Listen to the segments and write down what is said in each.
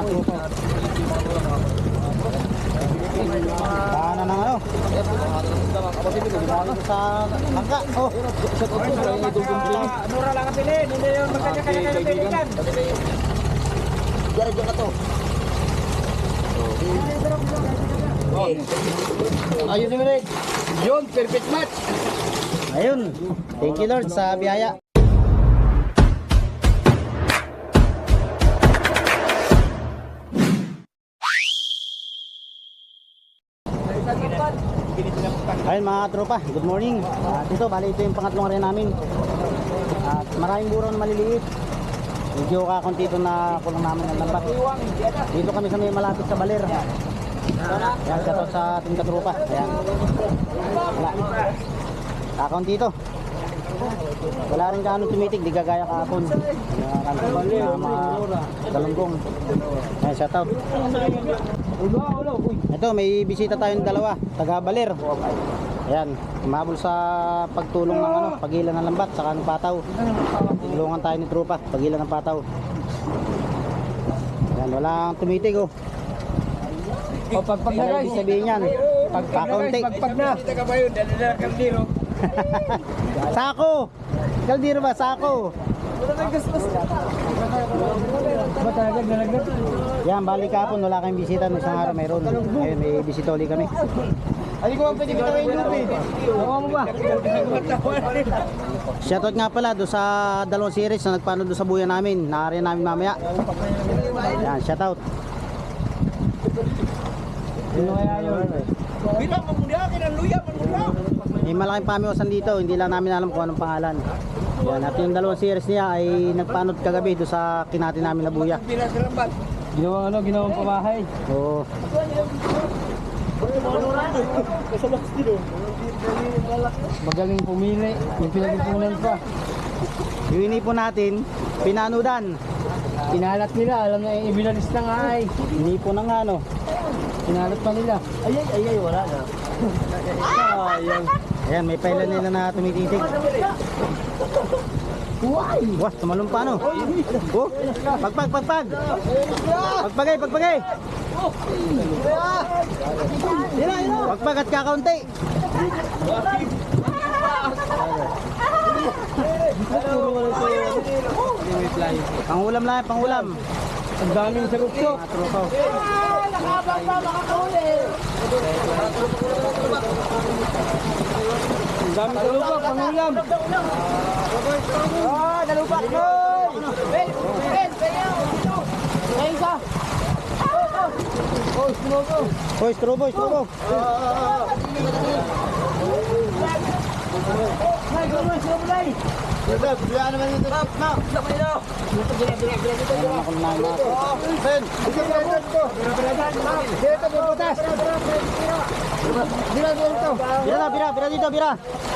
tropa. Daan na ng ano. Sa langka. Oh. Mura lang ang bilhin. Hindi yung magkanya-kanya ng bilihan. Diyan ka to. Ayun si Milig. Yun, perfect match. Ayun. Thank you Lord sa biyaya. Ayun mga tropa, good morning. Dito, bali ito yung pangatlong area namin. At maraming buron maliliit. Medyo kakunti ito na kulang namin ng lambat. Dito kami sa may malapit sa Baler. Yan, shout sa ating katropa. Ayan. Wala. Kakunti ito. Wala rin kaano tumitig, di gagaya kahapon. Galunggong. Ayan, shout out. Ito, may bisita tayong dalawa, taga Baler. Ayan, umabol sa pagtulong ng ano, pagilan ng lambat, saka ng pataw. Tulungan tayo ni tropa, pagilan ng pataw. Ayan, walang tumitig oh. O pagpag na guys. Sabihin yan, pagkakunti. Pagpag na. Kita ka ba yun? Dali na kaldero. Sako! Kaldero ba? Sako! Matagag na lagat. Yan, balik kapon, wala kayong bisita ng isang araw, mayroon. Ngayon, may bisita ulit kami. Ay ko pwede kita kayo lupi. Tawa mo ba? Shoutout nga pala doon sa dalawang series na nagpanood doon sa buya namin. Naari namin mamaya. Yan, shoutout. Sino kaya yun? Bina mo muna, kinaluya mo muna. May malaking pamiwasan dito, hindi lang namin alam kung anong pangalan. Yan, at yung dalawang series niya ay nagpanood kagabi doon sa kinati namin na buya. Ginawa ano, ginawang pamahay. Oo. Magaling pumili, yung pinag-ipunan pa. Yung inipon natin, pinanudan. Kinalat nila, alam na yung ibinalis na nga ay. Inipon na nga no. Kinalat pa nila. Ay, wala na. Ayan. Ayan, may pailan nila na tumititig. Wah, tumalong pa no. Oh, pagpag. Pagpagay. Pagpag at kakaunti. Pangulam lang, pangulam. Ang daming sarupsok. Nakabang pa, makakahuli. Ang daming sarupsok, pangulam. Nalupak mo! Ben, ngayon ka. Oh, sinogo. Hoy, strobo. Bigyan naman yung trap na. Sabay na. Ayan ako na mga. Ben, bigyan ko. Dito, butas. Bira dito. Bira dito.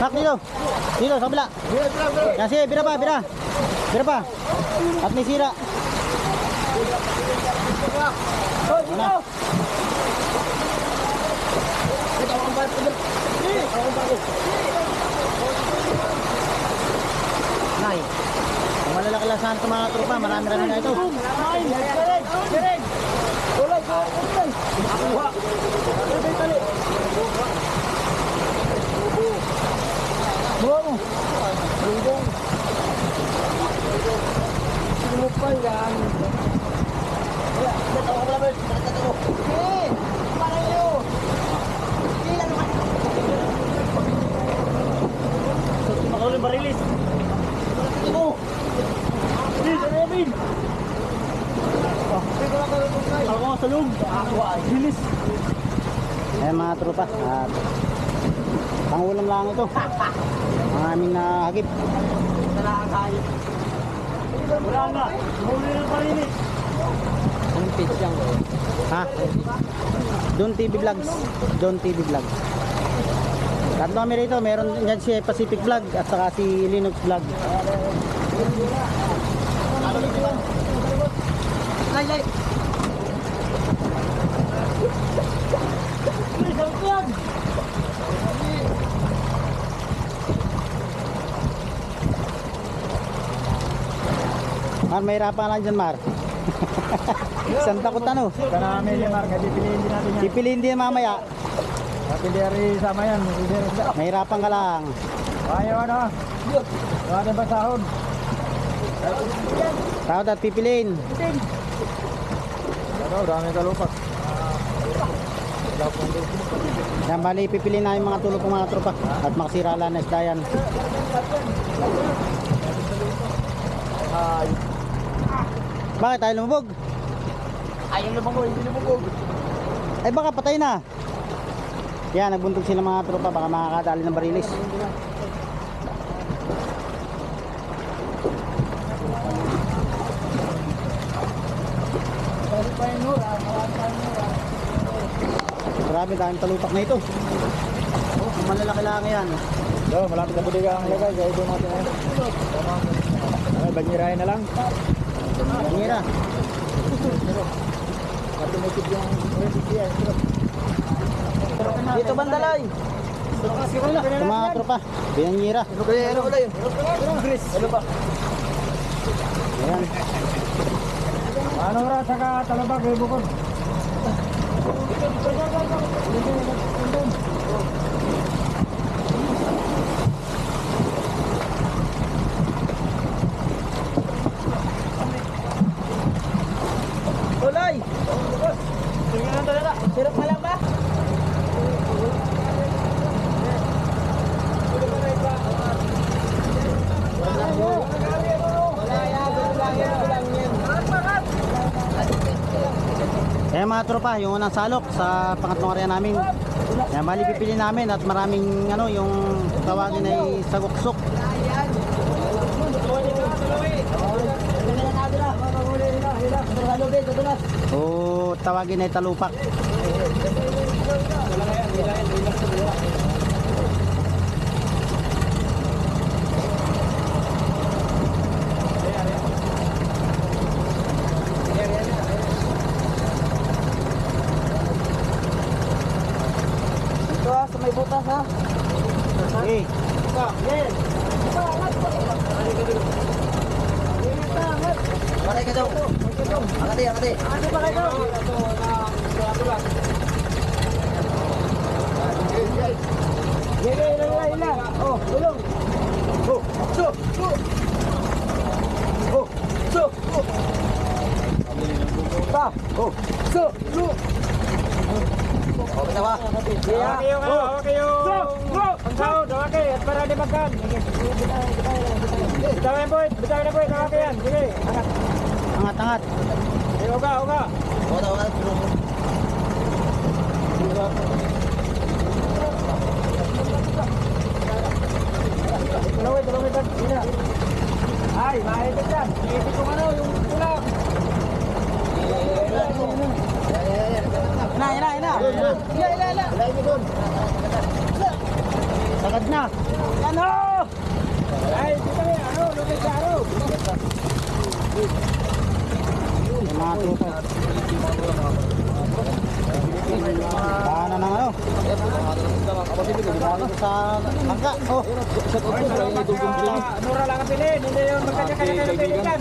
Mak dito. Dito, sa kabila. Yan, sige, bira pa. At may sira. Ano? Nay, kung malalaki lang saan ito mga tropa, marami na ito. Makauling barilis. Ako sa loob. Bilis. Ayan mga tropa. At pangulam lang ito. Ang aming nahagip. Wala na. Huli ng parinis. Anong page yan? Ha? Don TV Vlogs. Tatlo kami rito. Meron yan si Pacific Vlog at saka si Linux Vlog. Lay. Mar, may hirapan lang dyan, Mar. Isang takot ano. Karami ni Mark, pipiliin din natin yan. Pipiliin din mamaya. Pati diri sama yan, diri sa. Mahirapan ka lang. Ayaw ano? Wala ba sahod? Tawad at pipiliin. Ano, dami kalupak. Yan, bali pipiliin namin mga tulog ng mga tropa. At makasirala na isda yan. Bakit tayo lumubog? Ayaw lumabog, hindi lumabog. Ay baka patay na. Yan, nagbuntog sila mga tropa. Baka makakadali ng barilis. Grabe, daming talupak na ito. Oh, malalaki lang yan. So, malapit na budiga ang lagay, kaya ito natin eh. Ay, banyirahin na lang. Tingira. Automatic yung recipe yan. Dito bandalay. Ito mga tropa. Binanyira. Ano wala yun? Ano ba? Ayan. Ano oras saka talabag, eh, bukod. Tulay! Sirap ka lang ba? Kaya mga tropa, yung unang salok sa pangatlong area namin. Yan, bali pipili namin at maraming ano, yung tawagin ay saguksok. O tawagin ay talupak. Ito sa may butas ha. Okay. Maray ka daw. Angati, angati. Ano ba kayo? Ila. Oh, tulong. Oh, so. Oh, so. Pa. Oh, so. Oh, katawa. Hawak kayo, hawak kayo. Ang sahod, hawak kayo. At para di magkan. Bitawin po, hawak kayo yan. Sige, anak. Angat-angat. Sige, uga. Oh, tawa. Tulawin. Sige. Ay, mahigit yan. Iisip kong ano, yung tulak. Ila. Sagad na. Ano? Ay, dito may ano, lumit sa ano. Yung mga tropa. Paano ng ano? Sa langka. Oh. Mura lang ang pilin, hindi yung magkanya-kanya ng pilihan.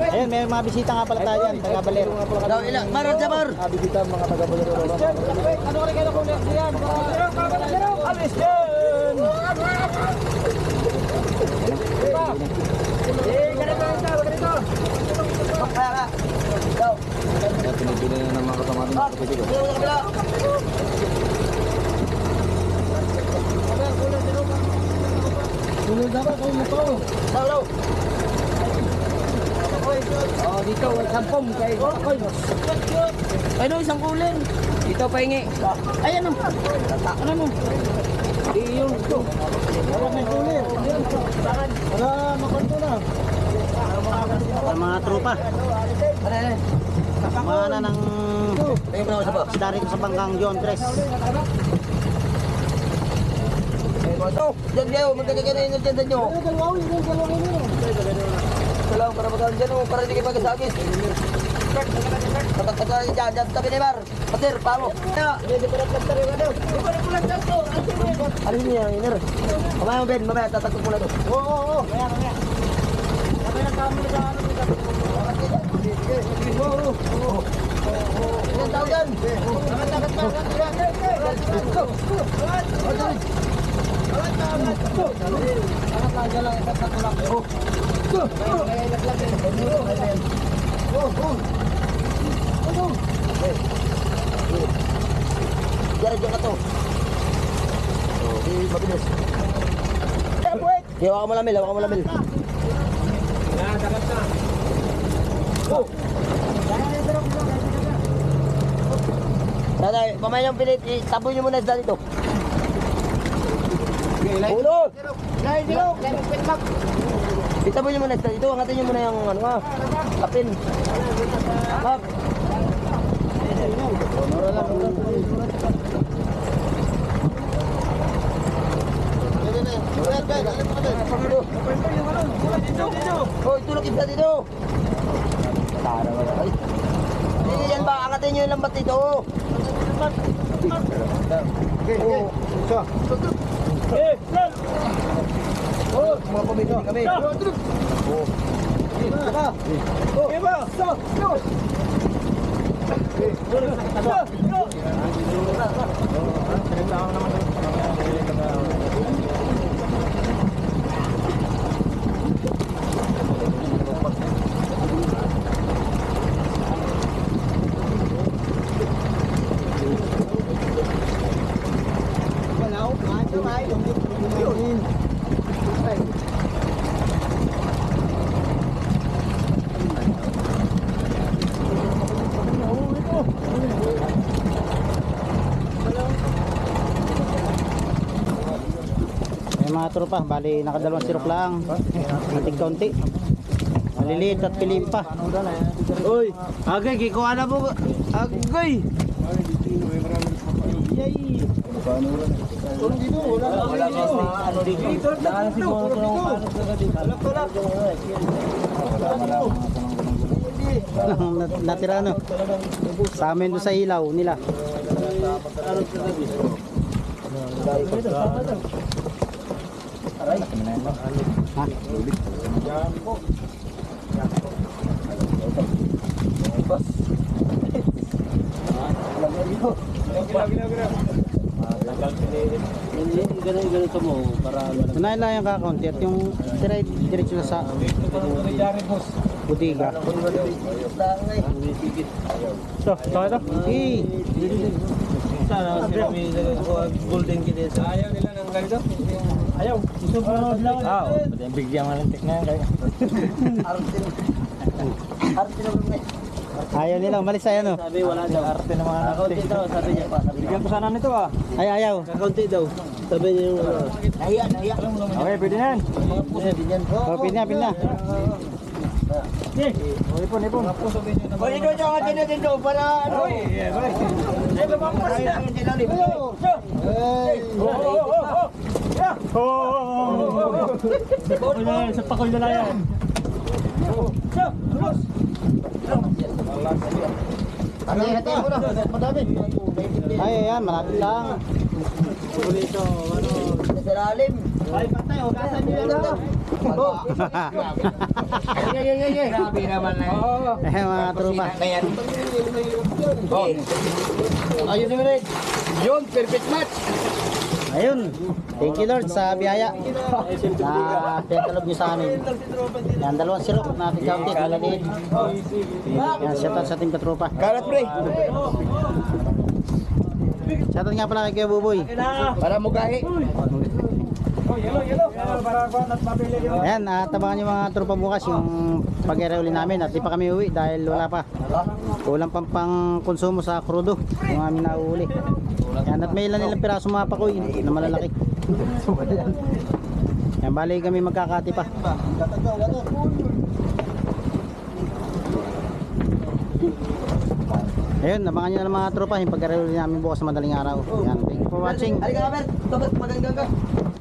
Ayun, may mga bisita nga pala tayo yan. Taga-Baler. Daw ila. Marot jabar. Bisita mga taga-Baler. Ano ka rin kayo kung yan? Alis yan! Ganito. Kaya ka. Daw. Pinipili na ng mga kasama ng kapitid. Tulog dapat kayo mo to. Daw. Oh, dito, sampom kay Akoy. Ano isang kuling? Dito pahingi. Ayan o. Ano mo? Di yung ito. Wala may kulir. Wala makonto na. Mga tropa. Mga na ng isda rito sa Banggang John Tres. Diyan kayo, magkakaganin yung tiyan nyo. Salaw, para magkaroon dyan, para hindi kayo pagkasagis. Tatak lagi dyan, dyan tabi ni Mar. Patir, pamo. Ano niya, Iner? Mamaya mo, Ben, mamaya, tatagpag mo na to. Oo. Maya. Sabay ng kami sa ano nila. Ilan tao dyan? Diyan ka to. Okay, mabilis. Okay, hawakan mo lamil, hawakan mo lamil. Tatay, mamaya yung pilit, itaboy nyo muna sa dito. Ulo! Itaboy nyo muna sa dito, angatin nyo muna yung ano nga, kapin. Hap. Hoy, tulog isa dito. Hindi yan ba, angatin nyo yung lambat dito. Mga pamilya kami. May mga tropa, bali nakadalawang sirok lang. Nating kaunti. Maliliit at pilimpa. Uy, agay, kikuha na po. Agay. Natira no. Sa amin doon sa ilaw nila. Ganito mo para Unahin lang yung kakaunti at yung tira diretso na sa budiga. So, ito. sana kami golden kid sa ayaw nila ng ganito. Ayaw. Gusto pa lang. Ah, bigyan mo ng tekna kaya. Arte na. Ayaw nila, umalis tayo no. Sabi wala daw arte ng mga kaunti daw, sabi niya pa. Bigyan ko sana nito ah. Ay, ayaw. Kaunti daw. Sabi niya yung ano. Nahiya. Okay, pwede na yan. Oh, pin na. Ipon. O dito ang atin natin doon para ano. Ay, lumampas na. Sa pakol na yan. Ay, ayan, malapit lang. Sa lalim. Ay, patay, hugasan niyo yan. Grabe naman na Eh, mga tropa. Ayun naman eh. Yun, perfect match. Ayun. Thank you Lord sa biyaya. Na pinatalob niyo sa amin. Yan, 2 sirok na tigawti. Malaliit. Yan, shout out sa ating katropa. Karat pre. Shout out nga pala kay Kuya Buboy. Para mugahi. Ayan, tabangan niyo mga tropa bukas yung pag-ere namin at di pa kami uwi dahil wala pa. Kulang pang konsumo sa krudo yung amin nauuli. Yan, at may ilan nilang piraso mga pakoy na malalaki. Yan, bali kami magkakati pa. Ayun, nabangan nyo na mga tropa yung pag-ere namin bukas sa madaling araw. Yan, thank you for watching. Halika, Robert. Magandang ka.